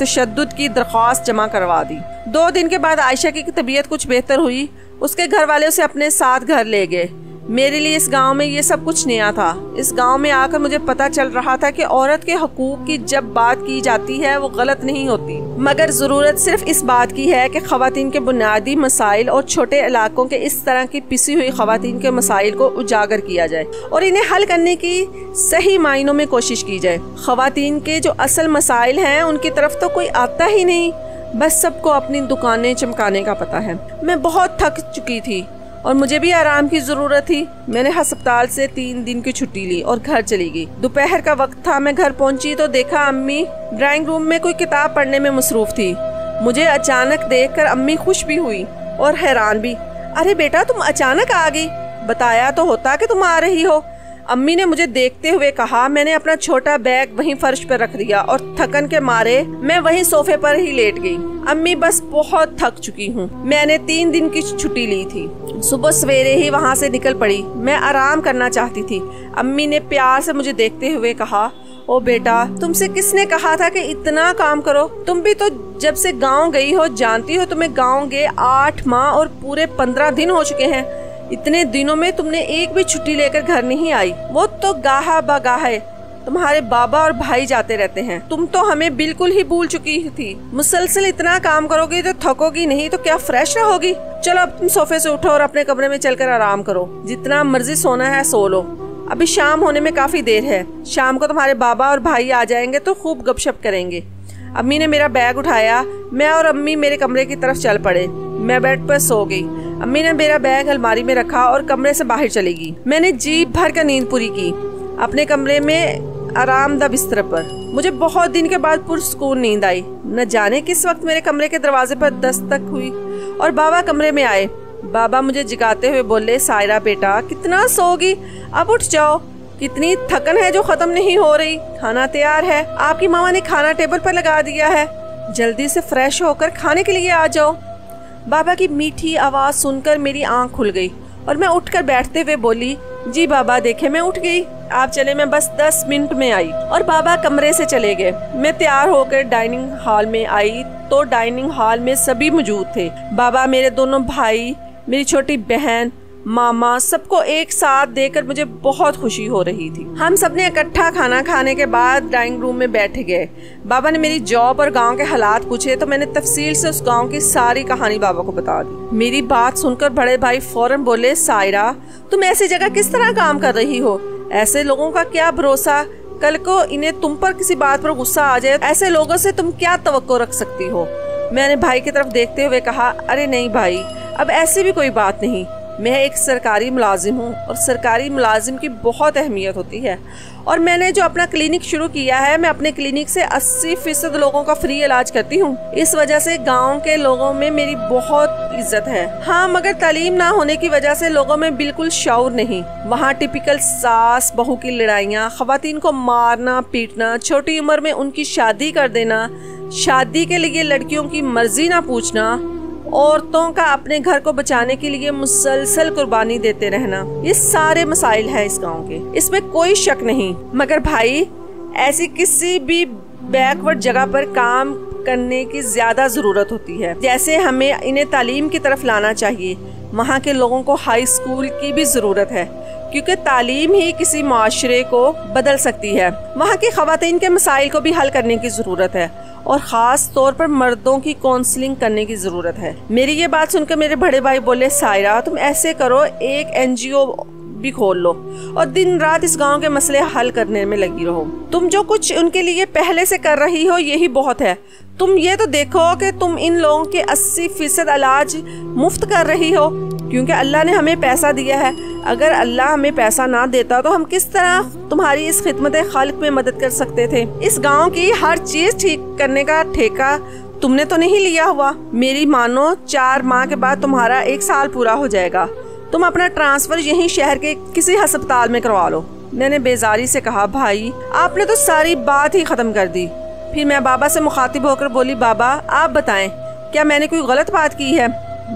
तशद्दुद की दरख्वास्त जमा करवा दी। 2 दिन के बाद आयशा की तबीयत कुछ बेहतर हुई। उसके घर वाले उसे अपने साथ घर ले गए। मेरे लिए इस गांव में ये सब कुछ नया था। इस गांव में आकर मुझे पता चल रहा था कि औरत के हकूक की जब बात की जाती है वो गलत नहीं होती, मगर ज़रूरत सिर्फ इस बात की है कि ख़वातीन के बुनियादी मसाइल और छोटे इलाकों के इस तरह की पिसी हुई ख़वातीन के मसाइल को उजागर किया जाए और इन्हें हल करने की सही मायनों में कोशिश की जाए। ख़वातीन के जो असल मसाइल हैं उनकी तरफ तो कोई आता ही नहीं, बस सबको अपनी दुकानें चमकाने का पता है। मैं बहुत थक चुकी थी और मुझे भी आराम की जरूरत थी। मैंने अस्पताल से 3 दिन की छुट्टी ली और घर चली गई। दोपहर का वक्त था। मैं घर पहुंची तो देखा अम्मी ड्राइंग रूम में कोई किताब पढ़ने में मसरूफ थी। मुझे अचानक देखकर अम्मी खुश भी हुई और हैरान भी। अरे बेटा तुम अचानक आ गई, बताया तो होता कि तुम आ रही हो। अम्मी ने मुझे देखते हुए कहा। मैंने अपना छोटा बैग वहीं फर्श पर रख दिया और थकन के मारे मैं वहीं सोफे पर ही लेट गई। अम्मी बस बहुत थक चुकी हूँ। मैंने 3 दिन की छुट्टी ली थी। सुबह सवेरे ही वहाँ से निकल पड़ी। मैं आराम करना चाहती थी। अम्मी ने प्यार से मुझे देखते हुए कहा, ओ बेटा तुमसे किसने कहा था कि इतना काम करो? तुम भी तो जब से गाँव गई हो जानती हो, तुम्हें गाँव गए 8 माह और पूरे 15 दिन हो चुके हैं। इतने दिनों में तुमने एक भी छुट्टी लेकर घर नहीं आई। वो तो गाहा बगाह है, तुम्हारे बाबा और भाई जाते रहते हैं। तुम तो हमें बिल्कुल ही भूल चुकी थी। मुसलसल इतना काम करोगी तो थकोगी नहीं तो क्या फ्रेश रहोगी? चलो अब तुम सोफे से उठो और अपने कमरे में चलकर आराम करो। जितना मर्जी सोना है सो लो। अभी शाम होने में काफी देर है। शाम को तुम्हारे बाबा और भाई आ जाएंगे तो खूब गपशप करेंगे। अम्मी ने मेरा बैग उठाया। मैं और अम्मी मेरे कमरे की तरफ चल पड़े। मैं बेड पर सो गई। अम्मी ने मेरा बैग अलमारी में रखा और कमरे से बाहर चली गई। मैंने जी भर कर नींद पूरी की अपने कमरे में आरामदा बिस्तर पर। मुझे बहुत दिन के बाद पुरसुकून नींद आई। न जाने किस वक्त मेरे कमरे के दरवाजे पर दस्तक हुई और बाबा कमरे में आए। बाबा मुझे जगाते हुए बोले, सायरा बेटा कितना सोगी, अब उठ जाओ। कितनी थकन है जो खत्म नहीं हो रही। खाना तैयार है, आपकी मामा ने खाना टेबल पर लगा दिया है, जल्दी से फ्रेश होकर खाने के लिए आ जाओ। बाबा की मीठी आवाज सुनकर मेरी आंख खुल गई और मैं उठकर बैठते हुए बोली, जी बाबा देखे मैं उठ गई, आप चले, मैं बस 10 मिनट में आई। और बाबा कमरे से चले गए। मैं तैयार होकर डाइनिंग हॉल में आई तो डाइनिंग हॉल में सभी मौजूद थे। बाबा, मेरे दोनों भाई, मेरी छोटी बहन, मामा, सबको एक साथ देखकर मुझे बहुत खुशी हो रही थी। हम सबने इकट्ठा खाना खाने के बाद ड्राइंग रूम में बैठ गए। बाबा ने मेरी जॉब और गांव के हालात पूछे तो मैंने तफसील से उस गांव की सारी कहानी बाबा को बता दी। मेरी बात सुनकर बड़े भाई फौरन बोले, सायरा तुम ऐसी जगह किस तरह काम कर रही हो? ऐसे लोगों का क्या भरोसा, कल को इन्हें तुम पर किसी बात पर गुस्सा आ जाए, ऐसे लोगों से तुम क्या तवक्को रख सकती हो? मैंने भाई की तरफ देखते हुए कहा, अरे नहीं भाई, अब ऐसी भी कोई बात नहीं। मैं एक सरकारी मुलाजिम हूँ और सरकारी मुलाजिम की बहुत अहमियत होती है। और मैंने जो अपना क्लिनिक शुरू किया है, मैं अपने क्लिनिक से 80% लोगों का फ्री इलाज करती हूँ। इस वजह से गांव के लोगों में मेरी बहुत इज्जत है। हाँ, मगर तालीम ना होने की वजह से लोगों में बिल्कुल शऊर नहीं। वहाँ टिपिकल सास बहू की लड़ाइयाँ, खवातीन को मारना पीटना, छोटी उम्र में उनकी शादी कर देना, शादी के लिए लड़कियों की मर्जी ना पूछना, औरतों का अपने घर को बचाने के लिए मुसलसल कुर्बानी देते रहना, ये सारे मसाइल हैं इस गांव के, इसमें कोई शक नहीं। मगर भाई, ऐसी किसी भी बैकवर्ड जगह पर काम करने की ज्यादा जरूरत होती है। जैसे हमें इन्हें तालीम की तरफ लाना चाहिए, वहाँ के लोगों को हाई स्कूल की भी जरूरत है, क्योंकि तालीम ही किसी माशरे को बदल सकती है। वहाँ की खवातीन के मसाइल को भी हल करने की जरूरत है और ख़ास तौर पर मर्दों की काउंसलिंग करने की ज़रूरत है। मेरी ये बात सुनकर मेरे बड़े भाई बोले, सायरा तुम ऐसे करो, एक NGO भी खोल लो और दिन रात इस गांव के मसले हल करने में लगी रहो। तुम जो कुछ उनके लिए पहले से कर रही हो यही बहुत है। तुम ये तो देखो कि तुम इन लोगों के 80% इलाज मुफ्त कर रही हो, क्योंकि अल्लाह ने हमें पैसा दिया है। अगर अल्लाह हमें पैसा ना देता तो हम किस तरह तुम्हारी इस खिदमत खल्क में मदद कर सकते थे। इस गांव की हर चीज ठीक करने का ठेका तुमने तो नहीं लिया हुआ। मेरी मानो 4 माह के बाद तुम्हारा 1 साल पूरा हो जाएगा। तुम अपना ट्रांसफर यहीं शहर के किसी अस्पताल में करवा लो। मैंने बेजारी से कहा, भाई आपने तो सारी बात ही खत्म कर दी। फिर मैं बाबा से मुखातिब होकर बोली, बाबा आप बताएं, क्या मैंने कोई गलत बात की है?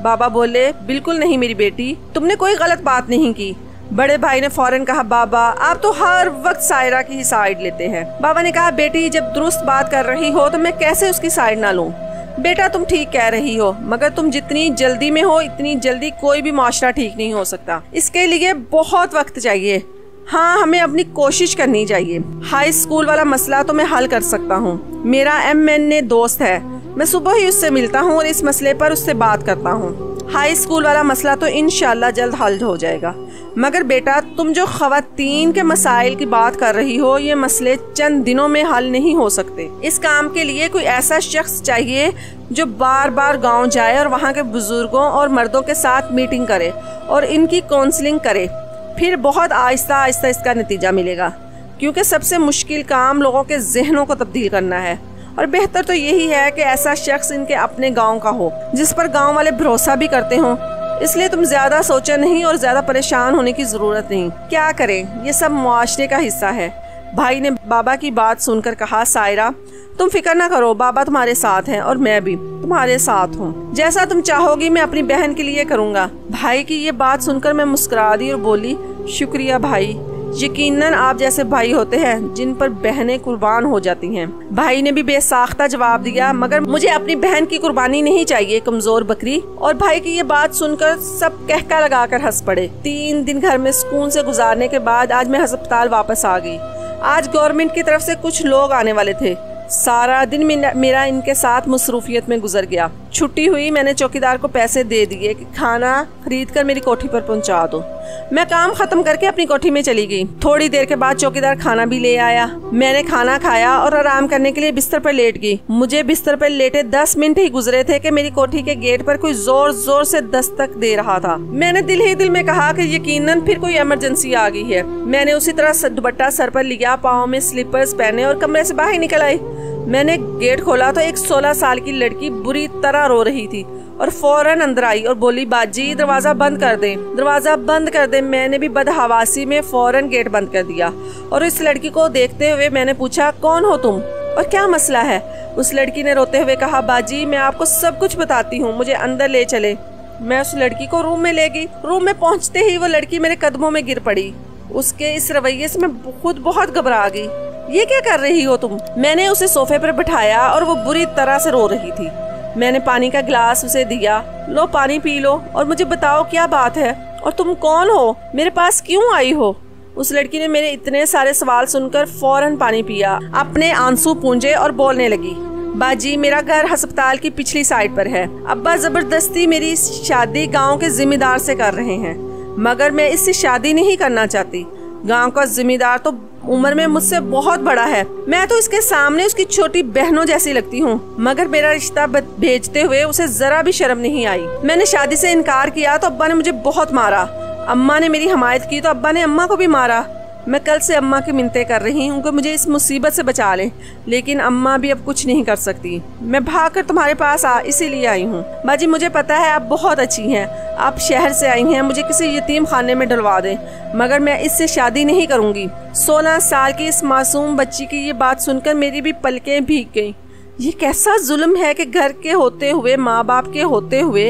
बाबा बोले, बिल्कुल नहीं मेरी बेटी, तुमने कोई गलत बात नहीं की। बड़े भाई ने फौरन कहा, बाबा आप तो हर वक्त सायरा की ही साइड लेते हैं। बाबा ने कहा, बेटी जब दुरुस्त बात कर रही हो तो मैं कैसे उसकी साइड ना लूं? बेटा तुम ठीक कह रही हो, मगर तुम जितनी जल्दी में हो इतनी जल्दी कोई भी माशरा ठीक नहीं हो सकता। इसके लिए बहुत वक्त चाहिए। हाँ, हमें अपनी कोशिश करनी चाहिए। हाई स्कूल वाला मसला तो मैं हल कर सकता हूँ। मेरा MNA दोस्त है, मैं सुबह ही उससे मिलता हूँ और इस मसले पर उससे बात करता हूँ। हाई स्कूल वाला मसला तो इंशाल्लाह जल्द हल हो जाएगा। मगर बेटा तुम जो खवातीन के मसाइल की बात कर रही हो, ये मसले चंद दिनों में हल नहीं हो सकते। इस काम के लिए कोई ऐसा शख्स चाहिए जो बार बार गांव जाए और वहाँ के बुजुर्गों और मर्दों के साथ मीटिंग करे और इनकी काउंसलिंग करे। फिर बहुत आहिस्ता आहिस्ता इसका नतीजा मिलेगा, क्योंकि सबसे मुश्किल काम लोगों के जहनों को तब्दील करना है। और बेहतर तो यही है कि ऐसा शख्स इनके अपने गांव का हो, जिस पर गांव वाले भरोसा भी करते हों। इसलिए तुम ज्यादा सोचो नहीं और ज्यादा परेशान होने की जरूरत नहीं। क्या करें, ये सब मुआशरे का हिस्सा है। भाई ने बाबा की बात सुनकर कहा, सायरा तुम फिक्र ना करो, बाबा तुम्हारे साथ हैं और मैं भी तुम्हारे साथ हूँ। जैसा तुम चाहोगी मैं अपनी बहन के लिए करूँगा। भाई की ये बात सुनकर मैं मुस्कुरा दी और बोली, शुक्रिया भाई, यकीनन आप जैसे भाई होते हैं जिन पर बहनें कुर्बान हो जाती हैं। भाई ने भी बेसाख्ता जवाब दिया, मगर मुझे अपनी बहन की कुर्बानी नहीं चाहिए, कमजोर बकरी। और भाई की ये बात सुनकर सब कहका लगाकर हंस पड़े। 3 दिन घर में सुकून से गुजारने के बाद आज मैं अस्पताल वापस आ गई। आज गवर्नमेंट की तरफ से कुछ लोग आने वाले थे। सारा दिन मेरा इनके साथ मसरूफियत में गुजर गया। छुट्टी हुई, मैंने चौकीदार को पैसे दे दिए कि खाना खरीद कर मेरी कोठी पर पहुंचा दो। मैं काम खत्म करके अपनी कोठी में चली गई। थोड़ी देर के बाद चौकीदार खाना भी ले आया। मैंने खाना खाया और आराम करने के लिए बिस्तर पर लेट गई। मुझे बिस्तर पर लेटे 10 मिनट ही गुजरे थे कि मेरी कोठी के गेट पर कोई जोर जोर से दस्तक दे रहा था। मैंने दिल ही दिल में कहा कि यकीनन फिर कोई इमरजेंसी आ गई है। मैंने उसी तरह दुपट्टा सर पर लिया, पाँव में स्लीपर्स पहने और कमरे से बाहर निकल आई। मैंने गेट खोला तो एक 16 साल की लड़की बुरी तरह रो रही थी और फौरन अंदर आई और बोली, बाजी दरवाजा बंद कर दे, दरवाजा बंद कर दे। मैंने भी बदहवासी में फौरन गेट बंद कर दिया और इस लड़की को देखते हुए मैंने पूछा, कौन हो तुम और क्या मसला है? उस लड़की ने रोते हुए कहा, बाजी मैं आपको सब कुछ बताती हूँ, मुझे अंदर ले चले। मैं उस लड़की को रूम में ले गई। रूम में पहुँचते ही वो लड़की मेरे कदमों में गिर पड़ी। उसके इस रवैये से मैं बहुत घबरा गई। ये क्या कर रही हो तुम? मैंने उसे सोफे पर बिठाया और वो बुरी तरह से रो रही थी। मैंने पानी का गिलास उसे दिया, लो पानी पी लो और मुझे बताओ क्या बात है और तुम कौन हो, मेरे पास क्यों आई हो? उस लड़की ने मेरे इतने सारे सवाल सुनकर फौरन पानी पिया, अपने आंसू पूंजे और बोलने लगी, बाजी मेरा घर अस्पताल की पिछली साइड पर है। अब्बा जबरदस्ती मेरी शादी गाँव के जिम्मेदार से कर रहे हैं, मगर मैं इससे शादी नहीं करना चाहती। गांव का जिम्मेदार तो उम्र में मुझसे बहुत बड़ा है। मैं तो इसके सामने उसकी छोटी बहनों जैसी लगती हूँ, मगर मेरा रिश्ता भेजते हुए उसे जरा भी शर्म नहीं आई। मैंने शादी से इनकार किया तो अब्बा ने मुझे बहुत मारा। अम्मा ने मेरी हमायत की तो अब्बा ने अम्मा को भी मारा। मैं कल से अम्मा की मिन्नतें कर रही हूँ कि मुझे इस मुसीबत से बचा लें, लेकिन अम्मा भी अब कुछ नहीं कर सकती। मैं भागकर तुम्हारे पास इसीलिए आई हूँ। बाजी मुझे पता है आप बहुत अच्छी हैं, आप शहर से आई हैं, मुझे किसी यतीम खाने में डलवा दें, मगर मैं इससे शादी नहीं करूँगी। 16 साल की इस मासूम बच्ची की ये बात सुनकर मेरी भी पलकें भीग गईं। ये कैसा जुल्म है कि घर के होते हुए, माँ बाप के होते हुए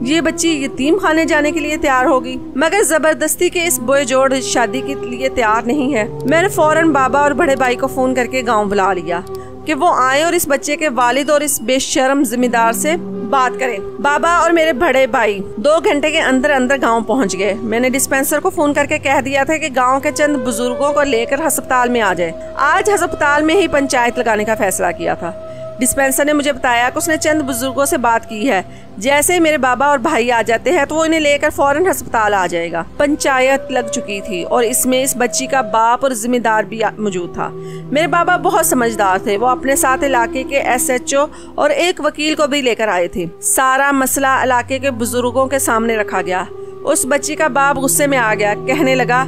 ये बच्ची यतीम खाने जाने के लिए तैयार होगी, मगर जबरदस्ती के इस बेजोड़ शादी के लिए तैयार नहीं है। मैंने फौरन बाबा और बड़े भाई को फोन करके गांव बुला लिया। कि वो आए और इस बच्चे के वालिद और इस बेशर्म जिम्मेदार से बात करें। बाबा और मेरे बड़े भाई 2 घंटे के अंदर अंदर गांव पहुंच गए। मैंने डिस्पेंसर को फोन करके कह दिया था कि गांव के चंद बुजुर्गों को लेकर अस्पताल में आ जाए। आज अस्पताल में ही पंचायत लगाने का फैसला किया था। डिस्पेंसर ने मुझे बताया कि उसने चंद बुजुर्गों से बात की है। जैसे ही मेरे बाबा और भाई आ जाते हैं तो वो इन्हें लेकर फौरन अस्पताल आ जाएगा। पंचायत लग चुकी थी और इसमें इस बच्ची का बाप और जिम्मेदार भी मौजूद था। मेरे बाबा बहुत समझदार थे। वो अपने साथ इलाके के SHO और एक वकील को भी लेकर आए थे। सारा मसला इलाके के बुजुर्गों के सामने रखा गया। उस बच्ची का बाप गुस्से में आ गया, कहने लगा,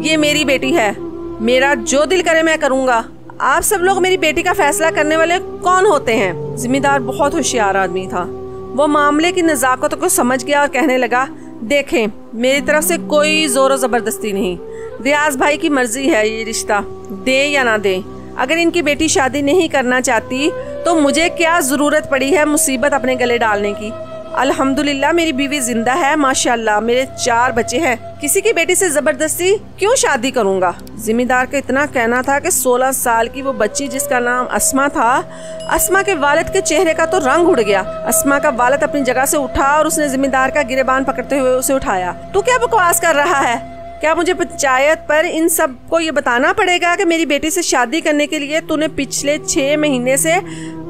ये मेरी बेटी है, मेरा जो दिल करे मैं करूँगा। आप सब लोग मेरी बेटी का फैसला करने वाले कौन होते हैं? जिम्मेदार बहुत होशियार आदमी था। वो मामले की नज़ाकत को समझ गया और कहने लगा, देखें, मेरी तरफ से कोई जोर जबरदस्ती नहीं। रियाज भाई की मर्जी है ये रिश्ता दे या ना दे। अगर इनकी बेटी शादी नहीं करना चाहती तो मुझे क्या जरूरत पड़ी है मुसीबत अपने गले डालने की। अल्हम्दुलिल्लाह मेरी बीवी जिंदा है, माशाल्लाह मेरे 4 बच्चे हैं। किसी की बेटी से जबरदस्ती क्यों शादी करूंगा? जिम्मेदार का इतना कहना था कि 16 साल की वो बच्ची जिसका नाम अस्मा था, अस्मा के वालिद के चेहरे का तो रंग उड़ गया। अस्मा का वालिद अपनी जगह से उठा और उसने जिम्मेदार का गिरेबान पकड़ते हुए उसे उठाया। तू क्या बकवास कर रहा है? क्या मुझे पंचायत पर इन सब को ये बताना पड़ेगा कि मेरी बेटी से शादी करने के लिए तूने पिछले 6 महीने से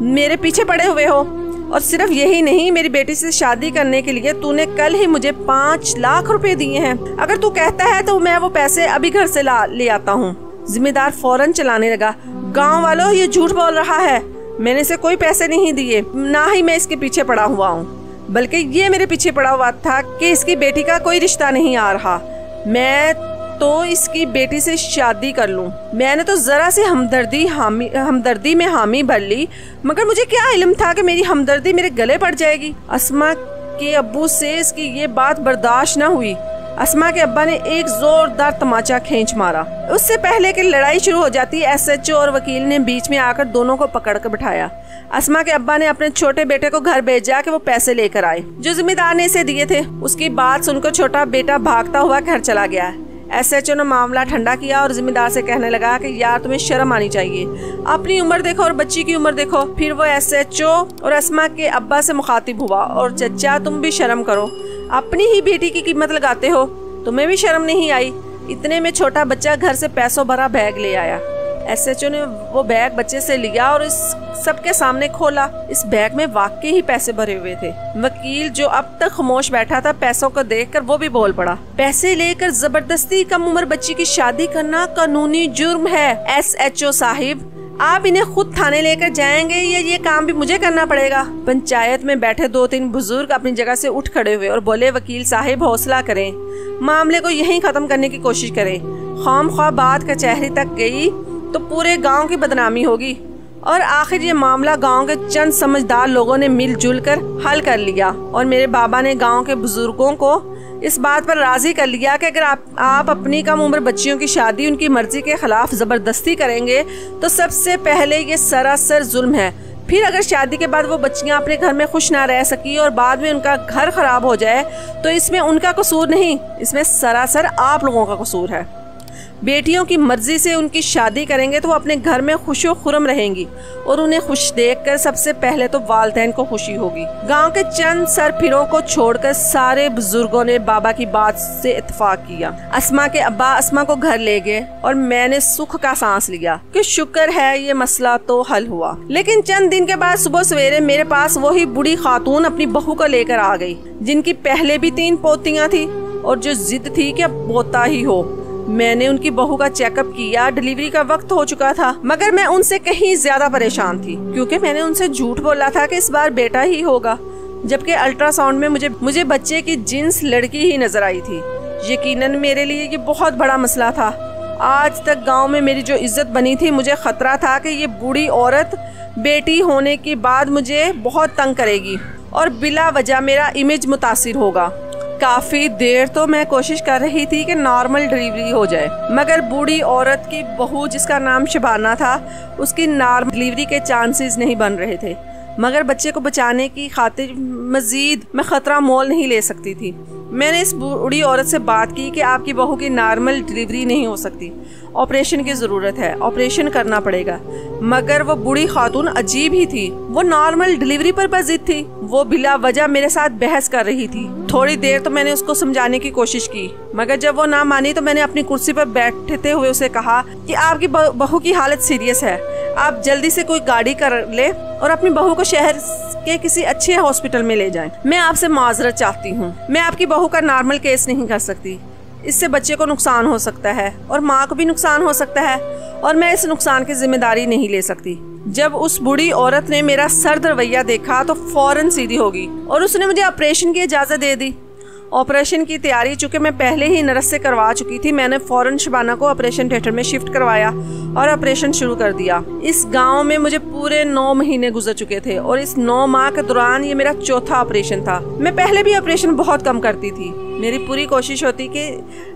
मेरे पीछे पड़े हुए हो? और सिर्फ यही नहीं, मेरी बेटी से शादी करने के लिए तूने कल ही मुझे 5 लाख रुपए दिए हैं। अगर तू कहता है तो मैं वो पैसे अभी घर से ले आता हूँ। जिम्मेदार फौरन चलाने लगा, गांव वालों ये झूठ बोल रहा है, मैंने इसे कोई पैसे नहीं दिए, ना ही मैं इसके पीछे पड़ा हुआ हूँ, बल्कि ये मेरे पीछे पड़ा हुआ था कि इसकी बेटी का कोई रिश्ता नहीं आ रहा, मैं तो इसकी बेटी से शादी कर लूं। मैंने तो जरा सी हमदर्दी में हामी भर ली, मगर मुझे क्या इल्म था कि मेरी हमदर्दी मेरे गले पड़ जाएगी। अस्मा के अब्बू से इसकी ये बात बर्दाश्त न हुई। अस्मा के अब्बा ने एक जोरदार तमाचा खींच मारा। उससे पहले कि लड़ाई शुरू हो जाती, SHO और वकील ने बीच में आकर दोनों को पकड़ कर बिठाया। अस्मा के अब्बा ने अपने छोटे बेटे को घर भेजा कि वो पैसे लेकर आए जो जिम्मेदार ने इसे दिए थे। उसकी बात सुनकर छोटा बेटा भागता हुआ घर चला गया। SHO ने मामला ठंडा किया और जिम्मेदार से कहने लगा कि यार तुम्हें शर्म आनी चाहिए, अपनी उम्र देखो और बच्ची की उम्र देखो। फिर वो SHO और अस्मा के अब्बा से मुखातिब हुआ, और चचा तुम भी शर्म करो, अपनी ही बेटी की कीमत लगाते हो, तुम्हें भी शर्म नहीं आई? इतने में छोटा बच्चा घर से पैसों भरा बैग ले आया। SHO ने वो बैग बच्चे से लिया और इस सबके सामने खोला। इस बैग में वाकई ही पैसे भरे हुए थे। वकील जो अब तक खामोश बैठा था, पैसों को देखकर वो भी बोल पड़ा, पैसे लेकर जबरदस्ती कम उम्र बच्ची की शादी करना कानूनी जुर्म है। SHO साहिब, आप इन्हें खुद थाने लेकर जाएंगे या ये काम भी मुझे करना पड़ेगा? पंचायत में बैठे 2-3 बुजुर्ग अपनी जगह से उठ खड़े हुए और बोले, वकील साहिब हौसला करें, मामले को यहीं खत्म करने की कोशिश करें। खामख्वाह बात कचहरी तक गई तो पूरे गांव की बदनामी होगी। और आखिर ये मामला गांव के चंद समझदार लोगों ने मिलजुल कर हल कर लिया और मेरे बाबा ने गांव के बुजुर्गों को इस बात पर राजी कर लिया कि अगर आप अपनी कम उम्र बच्चियों की शादी उनकी मर्जी के खिलाफ जबरदस्ती करेंगे तो सबसे पहले ये सरासर जुल्म है। फिर अगर शादी के बाद वो बच्चियां अपने घर में खुश ना रह सकी और बाद में उनका घर खराब हो जाए तो इसमें उनका कसूर नहीं, इसमें सरासर आप लोगों का कसूर है। बेटियों की मर्जी से उनकी शादी करेंगे तो वो अपने घर में खुशो खुरम रहेंगी और उन्हें खुश देखकर सबसे पहले तो वालिदैन को खुशी होगी। गांव के चंद सरफिरों को छोड़कर सारे बुजुर्गों ने बाबा की बात से इत्तेफाक किया। अस्मा के अब्बा अस्मा को घर ले गए और मैंने सुख का सांस लिया कि शुक्र है ये मसला तो हल हुआ। लेकिन चंद दिन के बाद सुबह सवेरे मेरे पास वही बूढ़ी खातून अपनी बहू को लेकर आ गई, जिनकी पहले भी 3 पोतियां थी और जो जिद थी कि अब पोता ही हो। मैंने उनकी बहू का चेकअप किया, डिलीवरी का वक्त हो चुका था, मगर मैं उनसे कहीं ज्यादा परेशान थी क्योंकि मैंने उनसे झूठ बोला था कि इस बार बेटा ही होगा, जबकि अल्ट्रासाउंड में मुझे बच्चे की जिन्स लड़की ही नजर आई थी। यकीनन मेरे लिए ये बहुत बड़ा मसला था। आज तक गांव में मेरी जो इज्जत बनी थी, मुझे खतरा था कि ये बूढ़ी औरत बेटी होने के बाद मुझे बहुत तंग करेगी और बिला वजह मेरा इमेज मुतासिर होगा। काफी देर तो मैं कोशिश कर रही थी कि नॉर्मल डिलीवरी हो जाए, मगर बूढ़ी औरत की बहू जिसका नाम शबाना था, उसकी नॉर्मल डिलीवरी के चांसेस नहीं बन रहे थे। मगर बच्चे को बचाने की खातिर मजीद मैं खतरा मोल नहीं ले सकती थी। मैंने इस बूढ़ी औरत से बात की कि आपकी बहू की नॉर्मल डिलीवरी नहीं हो सकती, ऑपरेशन की ज़रूरत है, ऑपरेशन करना पड़ेगा। मगर वो बूढ़ी खातून अजीब ही थी, वो नॉर्मल डिलीवरी पर बजिद थी। वो बिला वजह मेरे साथ बहस कर रही थी। थोड़ी देर तो मैंने उसको समझाने की कोशिश की, मगर जब वो ना मानी तो मैंने अपनी कुर्सी पर बैठते हुए उसे कहा कि आपकी बहू की हालत सीरियस है, आप जल्दी से कोई गाड़ी कर ले और अपनी बहू को शहर के किसी अच्छे हॉस्पिटल में ले जाएं। मैं आपसे माजरत चाहती हूँ, मैं आपकी बहू का नॉर्मल केस नहीं कर सकती। इससे बच्चे को नुकसान हो सकता है और माँ को भी नुकसान हो सकता है, और मैं इस नुकसान की जिम्मेदारी नहीं ले सकती। जब उस बूढ़ी औरत ने मेरा सर्द रवैया देखा तो फौरन सीधी हो गई और उसने मुझे ऑपरेशन की इजाज़त दे दी। ऑपरेशन की तैयारी चूँकि मैं पहले ही नर्स से करवा चुकी थी, मैंने फ़ौरन शबाना को ऑपरेशन थिएटर में शिफ्ट करवाया और ऑपरेशन शुरू कर दिया। इस गांव में मुझे पूरे 9 महीने गुजर चुके थे और इस 9 माह के दौरान ये मेरा चौथा ऑपरेशन था। मैं पहले भी ऑपरेशन बहुत कम करती थी, मेरी पूरी कोशिश होती कि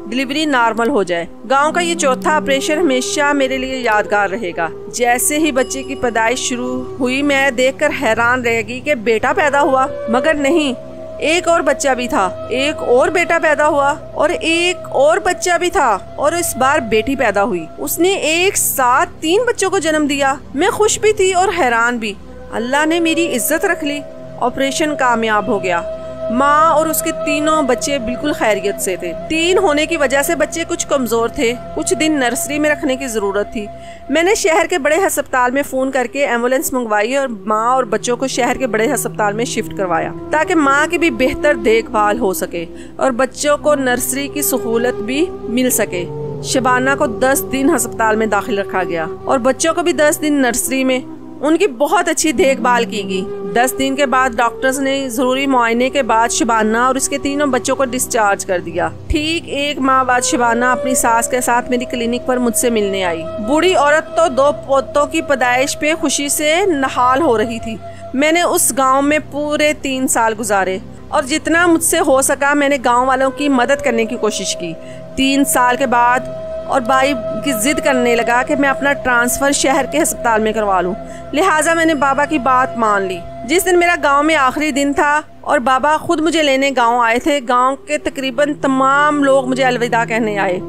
डिलीवरी नॉर्मल हो जाए। गांव का ये चौथा ऑपरेशन हमेशा मेरे लिए यादगार रहेगा। जैसे ही बच्चे की पैदाइश शुरू हुई, मैं देखकर हैरान रह गई कि बेटा पैदा हुआ, मगर नहीं, एक और बच्चा भी था। एक और बेटा पैदा हुआ और एक और बच्चा भी था, और इस बार बेटी पैदा हुई। उसने एक साथ 3 बच्चों को जन्म दिया। मैं खुश भी थी और हैरान भी। अल्लाह ने मेरी इज्जत रख ली। ऑपरेशन कामयाब हो गया। माँ और उसके तीनों बच्चे बिल्कुल खैरियत से थे। 3 होने की वजह से बच्चे कुछ कमज़ोर थे, कुछ दिन नर्सरी में रखने की ज़रूरत थी। मैंने शहर के बड़े अस्पताल में फ़ोन करके एम्बुलेंस मंगवाई और माँ और बच्चों को शहर के बड़े अस्पताल में शिफ्ट करवाया, ताकि माँ की भी बेहतर देखभाल हो सके और बच्चों को नर्सरी की सहूलत भी मिल सके। शबाना को 10 दिन अस्पताल में दाखिल रखा गया और बच्चों को भी 10 दिन नर्सरी में। उनकी बहुत अच्छी देखभाल की गई। 10 दिन के बाद डॉक्टर्स ने जरूरी मुआयने के बाद शबाना और उसके तीनों बच्चों को डिस्चार्ज कर दिया। ठीक 1 माह बाद शबाना अपनी सास के साथ मेरी क्लिनिक पर मुझसे मिलने आई। बूढ़ी औरत तो 2 पोतों की पैदाइश पे खुशी से नहाल हो रही थी। मैंने उस गांव में पूरे 3 साल गुजारे और जितना मुझसे हो सका मैंने गांव वालों की मदद करने की कोशिश की। 3 साल के बाद और भाई की जिद करने लगा कि मैं अपना ट्रांसफ़र शहर के अस्पताल में करवा लूं। लिहाजा मैंने बाबा की बात मान ली। जिस दिन मेरा गांव में आखिरी दिन था और बाबा खुद मुझे लेने गांव आए थे, गांव के तकरीबन तमाम लोग मुझे अलविदा कहने आए।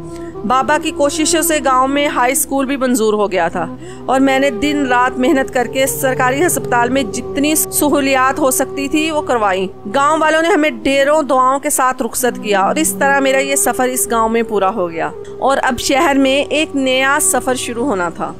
बाबा की कोशिशों से गांव में हाई स्कूल भी मंजूर हो गया था और मैंने दिन रात मेहनत करके सरकारी अस्पताल में जितनी सहूलियात हो सकती थी वो करवाई। गांव वालों ने हमें ढेरों दुआओं के साथ रुखसत किया और इस तरह मेरा ये सफ़र इस गांव में पूरा हो गया और अब शहर में एक नया सफ़र शुरू होना था।